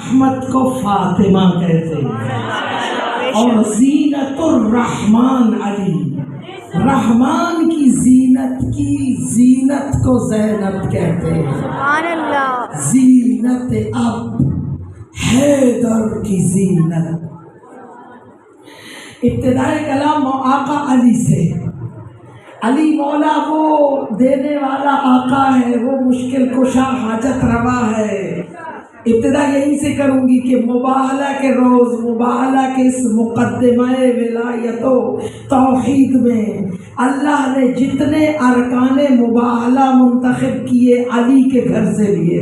رحمت کو فاطمہ کہتے ہیں اور زینت الرحمن علی، رحمان کی زینت کو زینب کہتے ہیں، سبحان اللہ، زینت اب حیدر کی زینت۔ ابتدائے کلام آقا علی سے، علی مولا وہ دینے والا آقا ہے، وہ مشکل کشا حاجت روا ہے۔ ابتدا یہیں سے کروں گی کہ مباہلہ کے روز، مباہلہ کے اس مقدمہ ولایت و توحید میں اللہ نے جتنے ارکان مباہلہ منتخب کیے علی کے گھر سے لیے،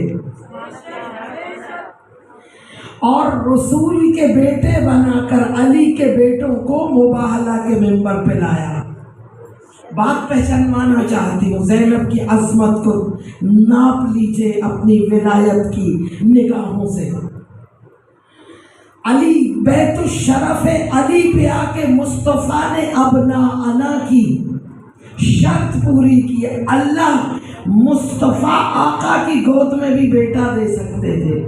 اور رسول کے بیٹے بنا کر علی کے بیٹوں کو مباہلہ کے ممبر پہ لایا۔ بات پہچانوانا چاہتی ہوں، زینب کی عظمت کو ناپ لیجئے اپنی ولایت کی نگاہوں سے۔ علی بیت الشرف علی پہ آ کے مصطفیٰ نے ابناءنا کی شرط پوری کی۔ اللہ مصطفیٰ آقا کی گود میں بھی بیٹا دے سکتے تھے،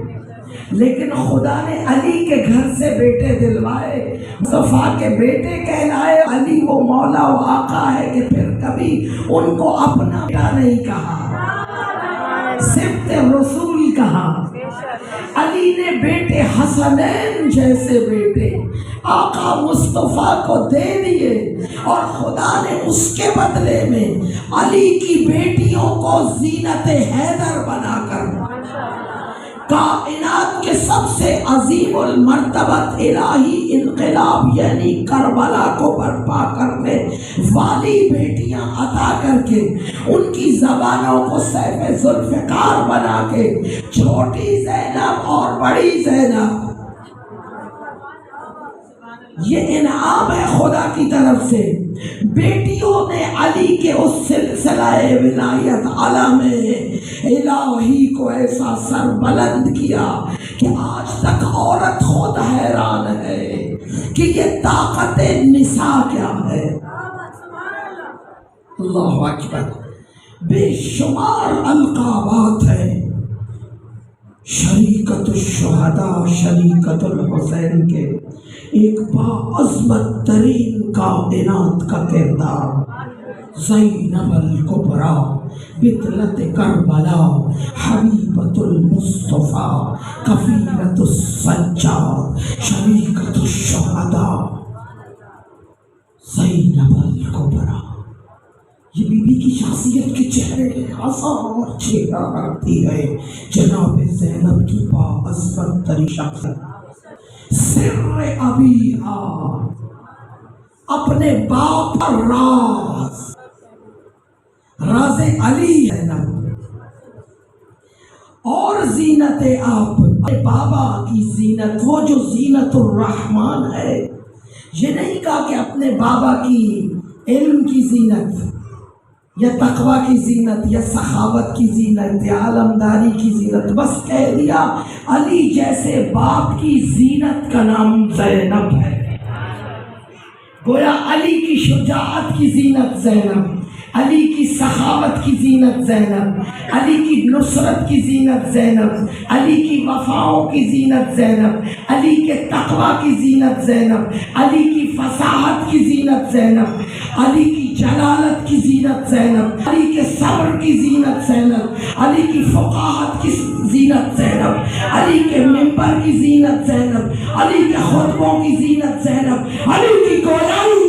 لیکن خدا نے علی کے گھر سے بیٹے دلوائے، مصطفیٰ کے بیٹے کہلائے۔ علی وہ مولا و آقا ہے کہ پھر کبھی ان کو اپنا بیٹا نہیں کہا، صفت رسول کہا۔ علی نے بیٹے حسنین جیسے بیٹے آقا مصطفیٰ کو دے دیے، اور خدا نے اس کے بدلے میں علی کی بیٹیوں کو زینت حیدر بنا کر کائنات کے سب سے عظیم المرتبت الہی انقلاب یعنی کربلا کو برپا کرنے والی بیٹیاں عطا کر کے ان کی زبانوں کو سیف ذوالفقار بنا کے چھوٹی زینب اور بڑی زینب، یہ انعام ہے خدا کی طرف سے۔ بیٹیوں نے علی کے اس سلسلہ ولایت عالم الہی کو ایسا سر بلند کیا کہ آج تک عورت خود حیران ہے کہ یہ طاقت نساء کیا ہے۔ اللہ اکبر، بے شمار القابات ہیں۔ شریکت الشہداء شریکت الحسین کے ایک باعظمت ترین کائنات کا کردار زینب الکبریٰ بطلت کربلا حبیبۃ المصطفیٰ کفیلۃ السجاد شریکت الشہداء زینب الکبریٰ۔ یہ بی بی کی شخصیت کے چہرے ہزار چہرہ رکھتی ہے۔ جناب زینب کی باعظمت ترین شخصیت، سر ابیہا، اپنے باپ کا راز علی زینب، اور زینت آپ بابا کی زینت، وہ جو زینت الرحمن ہے۔ یہ نہیں کہا کہ اپنے بابا کی علم کی زینت یا تقوی کی زینت یا سخاوت کی زینت یا علمداری کی زینت، بس کہہ دیا علی جیسے باپ کی زینت کا نام زینب ہے۔ گویا علی کی شجاعت کی زینت زینب، علی کی سخاوت کی زینت زینب، علی کی نصرت کی زینت زینب، علی کی وفاؤں کی زینت زینب، علی کے تقوی کی زینت زینب، علی کی فصاحت کی زینت زینب، علی کی جلالت کی زینت زینب، علی کے صبر کی زینت زینب، علی کی فقاہت کی زینت زینب، علی کے منبر کی زینت زینب، علی کے خطبوں کی زینت زینب، علی کی گویائی